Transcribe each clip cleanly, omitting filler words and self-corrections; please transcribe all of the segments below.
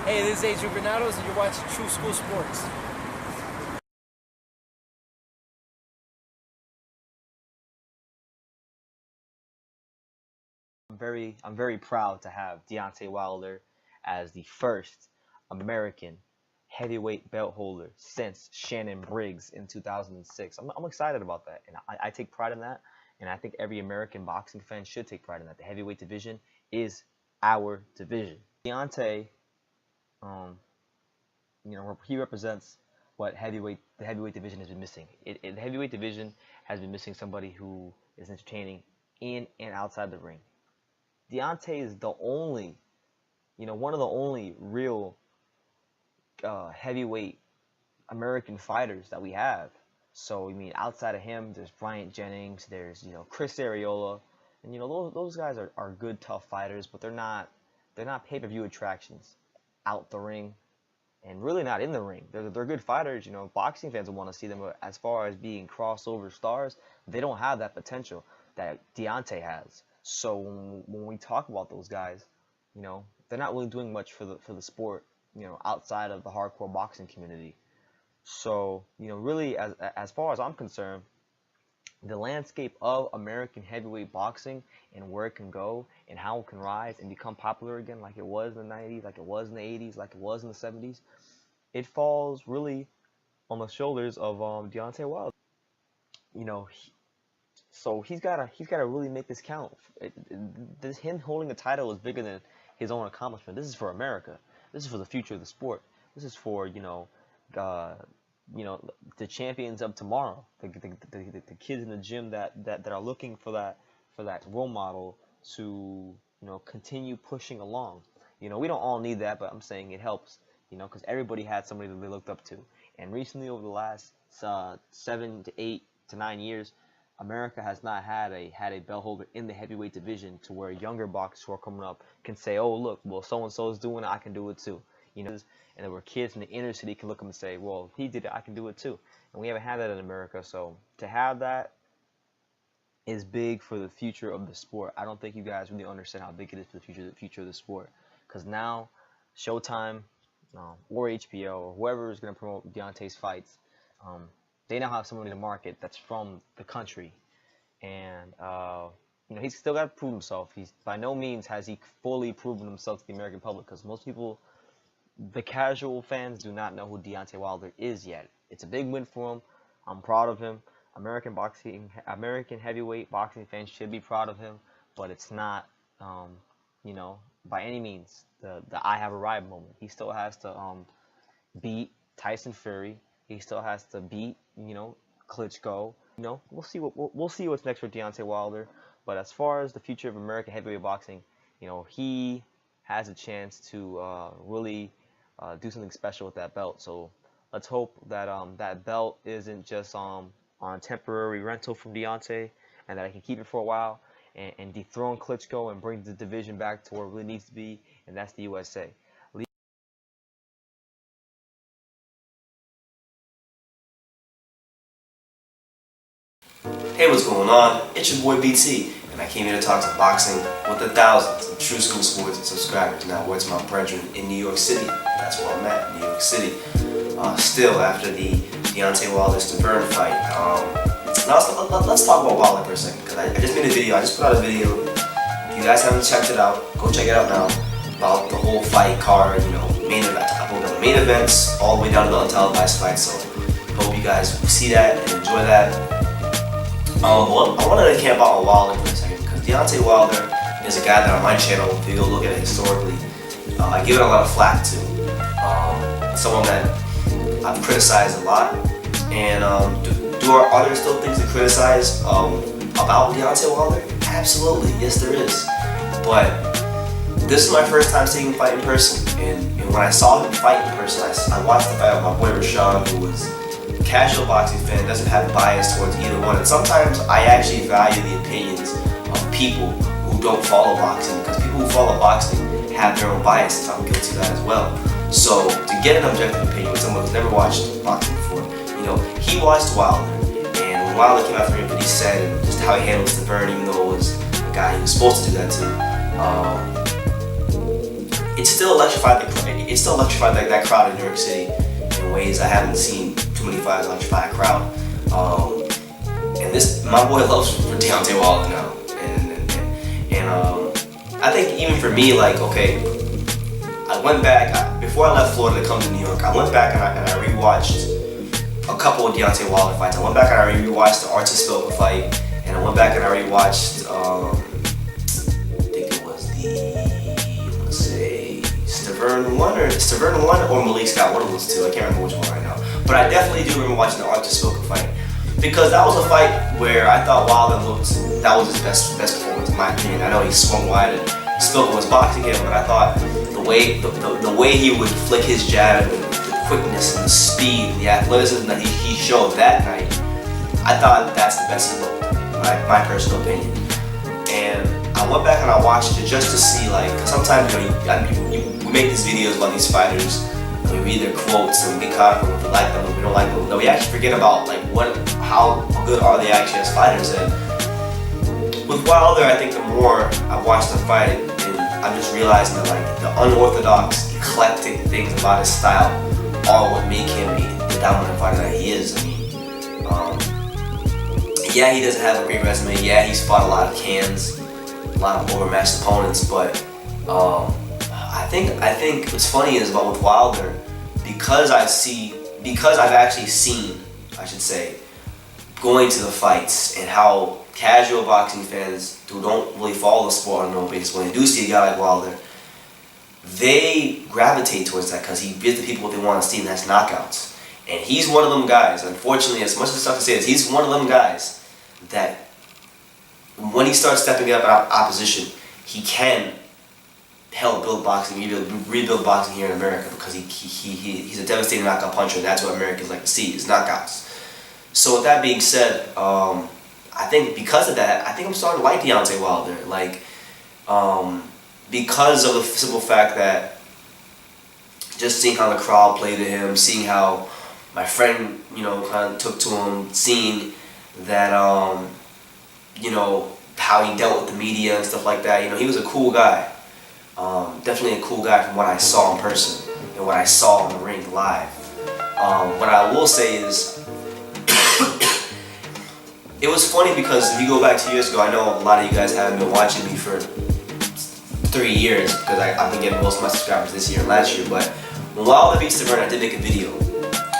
Hey, this is Adrian Granados, and you're watching True School Sports. I'm very proud to have Deontay Wilder as the first American heavyweight belt holder since Shannon Briggs in 2006. I'm excited about that, and I take pride in that, and I think every American boxing fan should take pride in that. The heavyweight division is our division. Deontay, um, he represents what the heavyweight division has been missing. The heavyweight division has been missing somebody who is entertaining in and outside the ring. Deontay is the only, one of the only real heavyweight American fighters that we have. So, I mean, outside of him, there's Bryant Jennings, there's, Chris Arreola, and, those guys are good, tough fighters, but they're not pay-per-view attractions out the ring and really not in the ring. They're good fighters, boxing fans will want to see them, but as far as being crossover stars, they don't have that potential that Deontay has. So when we talk about those guys, they're not really doing much for the sport, outside of the hardcore boxing community. So, really, as far as I'm concerned, the landscape of American heavyweight boxing and where it can go and how it can rise and become popular again, like it was in the 90s, like it was in the 80s, like it was in the 70s, it falls really on the shoulders of Deontay Wilder. You know, So he's gotta really make this count. Him holding the title is bigger than his own accomplishment. This is for America. This is for the future of the sport. This is for the champions of tomorrow, the kids in the gym that are looking for that role model to continue pushing along. We don't all need that, but I'm saying it helps. Because everybody had somebody that they looked up to. And recently, over the last 7 to 8 to 9 years, America has not had a belt holder in the heavyweight division to where younger boxers who are coming up can say, oh, look, well, so-and-so is doing it, I can do it too. And there were kids in the inner city can look up and say, well, he did it, I can do it too. And we haven't had that in America. So to have that is big for the future of the sport. I don't think you guys really understand how big it is for the future of the sport. Because now Showtime or HBO or whoever is going to promote Deontay's fights, they now have somebody to market that's from the country, and he's still got to prove himself. He's by no means has he fully proven himself to the American public, because most people, the casual fans, do not know who Deontay Wilder is yet. It's a big win for him. I'm proud of him. American heavyweight boxing fans should be proud of him, but it's not, by any means the I have arrived moment. He still has to beat Tyson Fury. He still has to beat, Klitschko. We'll see what's next for Deontay Wilder. But as far as the future of American heavyweight boxing, he has a chance to really do something special with that belt. So let's hope that that belt isn't just on temporary rental from Deontay, and that I can keep it for a while and dethrone Klitschko and bring the division back to where it really needs to be, and that's the USA. Hey, what's going on? It's your boy BT, and I came here to talk to boxing with the thousands of True School Sports subscribers. Now, word to my brethren in New York City. That's where I'm at, New York City. Still, after the Deontay Wilder-Stavern fight. Now, let's talk about Wilder for a second, because I just made a video. I just put out a video. If you guys haven't checked it out, go check it out now. About the whole fight card, main event. I broke down the main events all the way down to the untelevised fight. So, hope you guys see that and enjoy that. I wanted to camp out on Wilder for a second, because Deontay Wilder is a guy that on my channel, if you go look at it historically, I give it a lot of flack to. Someone that I've criticized a lot. And are there still things to criticize about Deontay Wilder? Absolutely, yes there is. But this is my first time seeing him fight in person. And when I saw him fight in person, I watched the fight with my boy Rashawn, who was casual boxing fan, doesn't have bias towards either one. And sometimes I actually value the opinions of people who don't follow boxing, because people who follow boxing have their own biases. I'm guilty of that as well. So to get an objective opinion with someone who's never watched boxing before, he watched Wilder, and when Wilder came out for him, what he said and just how he handled Stavern, even though it was a guy he was supposed to do that to, it still electrified that crowd in New York City in ways I haven't seen too many fights electrify a crowd. And my boy loves Deontay Wilder now, and I think even for me, like, okay, I went back before I left Florida to come to New York. I went back and I rewatched a couple of Deontay Wilder fights. I went back and I rewatched the Artur Spilka fight, and I went back and I rewatched I think it was Stavern one or Malik Scott, one of those two. I can't remember which one right now. But I definitely do remember watching the Artur Spilka fight, because that was a fight where I thought Wilder that was his best performance in my opinion. I know he swung wide and Spilka was boxing him, but I thought the way he would flick his jab, and the quickness and the speed and the athleticism that he showed that night, I thought that's the best he looked, my personal opinion. And I went back and I watched it just to see, like, sometimes we make these videos about these fighters, and we read their quotes and we get caught up on if we like them or we don't like them. But we actually forget about, like, how good are they actually as fighters. And with Wilder, I think the more I've watched the fight, and I'm just realizing that, like, the unorthodox, eclectic things about his style are what make him the dominant fighter that he is. I mean, yeah, he doesn't have a great resume. Yeah, he's fought a lot of cans, a lot of overmatched opponents. But I think what's funny is about with Wilder, because I've actually seen, I should say, going to the fights and how casual boxing fans who don't really follow the sport on a normal basis, when they do see a guy like Wilder, they gravitate towards that because he gives the people what they want to see, and that's knockouts. And he's one of them guys, unfortunately, as much as it's tough to say this, he's one of them guys that when he starts stepping up in opposition, he can help build boxing, rebuild boxing here in America, because he's a devastating knockout puncher, and that's what Americans like to see, is knockouts. So with that being said, I think because of that, I think I'm starting to like Deontay Wilder, like, because of the simple fact that just seeing how the crowd played to him, seeing how my friend, kind of took to him, seeing that, how he dealt with the media and stuff like that. He was a cool guy. Definitely a cool guy from what I saw in person and what I saw in the ring live. What I will say is, it was funny because if you go back 2 years ago, I know a lot of you guys haven't been watching me for 3 years, because I've been getting most of my subscribers this year and last year. But when Wilder beat Stavern, I did make a video,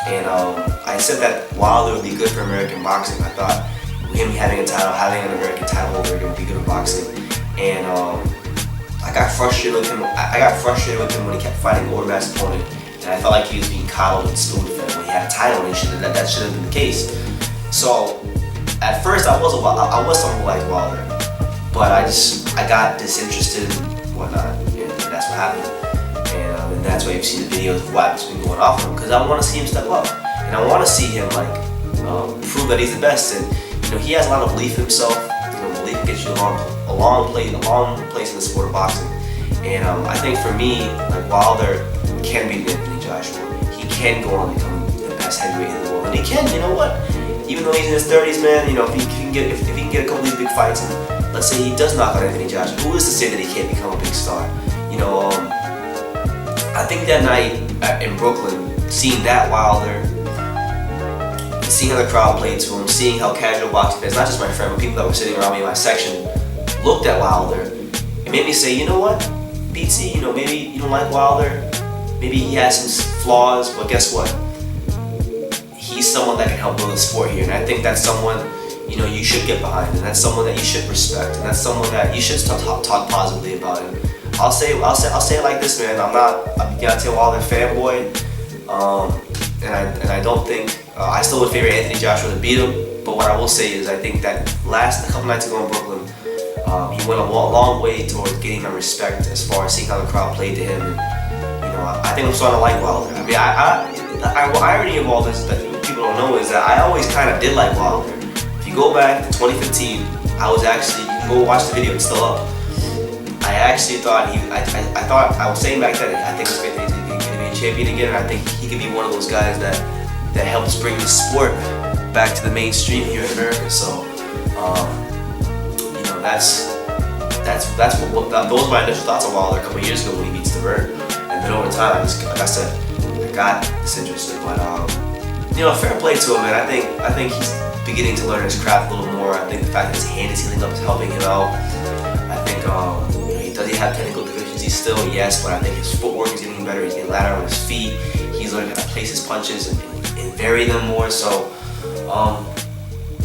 and I said that Wilder would be good for American boxing. I thought him having an American title over again would be good for boxing. And I got frustrated with him. I got frustrated with him when he kept fighting an overmatched opponent, and I felt like he was being coddled and spoon-fed when he had a title, and that should have been the case. So at first I was someone who liked Wilder, but I got disinterested and whatnot, and that's what happened. And that's why you've seen the videos of what's been going off of him, because I want to see him step up, and I want to see him prove that he's the best. And he has a lot of belief in himself. Belief gets you a long place in the sport of boxing. And I think for me, like, Wilder can beat Anthony Joshua. He can go on and become the best heavyweight in the world, and he can. You know what? Even though he's in his 30s, man, if he can get a couple of these big fights, and let's say he does knock out Anthony Joshua, who is to say that he can't become a big star? I think that night in Brooklyn, seeing that Wilder, seeing how the crowd played to him, seeing how casual boxing fans, not just my friend, but people that were sitting around me in my section, looked at Wilder, it made me say, you know what, BT, maybe you don't like Wilder, maybe he has some flaws, but guess what? He's someone that can help build the sport here, and I think that's someone you should get behind, and that's someone that you should respect, and that's someone that you should talk positively about him. I'll say it like this, man. I'm not a Deontay Wilder fanboy, and I don't think I still would favor Anthony Joshua to beat him. But what I will say is, I think that a couple nights ago in Brooklyn, he went a long way towards getting my respect as far as seeing how the crowd played to him. And, I think I'm starting to like Wilder. I mean, the irony of all this that people don't know is that I always kind of did like Wilder. If you go back to 2015, I was actually, you can go watch the video, it's still up. I actually thought I was saying back then, I think it's great that he's going to be a champion again, and I think he could be one of those guys that helps bring the sport back to the mainstream here in America. So, that's those were my initial thoughts on Wilder a couple years ago when he beats Devert. And then over time, like I said, I got disinterested. But fair play to him, man. I think he's beginning to learn his craft a little more. I think the fact that his hand is healing up is helping him out. I think does he have technical deficiencies still? Yes, but I think his footwork is getting better. He's getting lighter on his feet. He's learning how to place his punches and vary them more. So,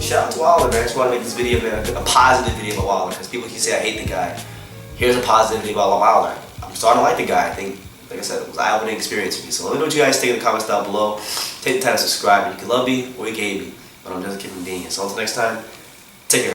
shout out to Wilder, man. I just want to make this video, man, a positive video about Wilder, because people can say I hate the guy. Here's a positive video about Wilder. I'm starting to like the guy. I think, like I said, it was an eye-opening experience for me. So let me know what you guys think in the comments down below. Take the time to subscribe. You can love me or you can hate me, but I'm just a human being. So until next time.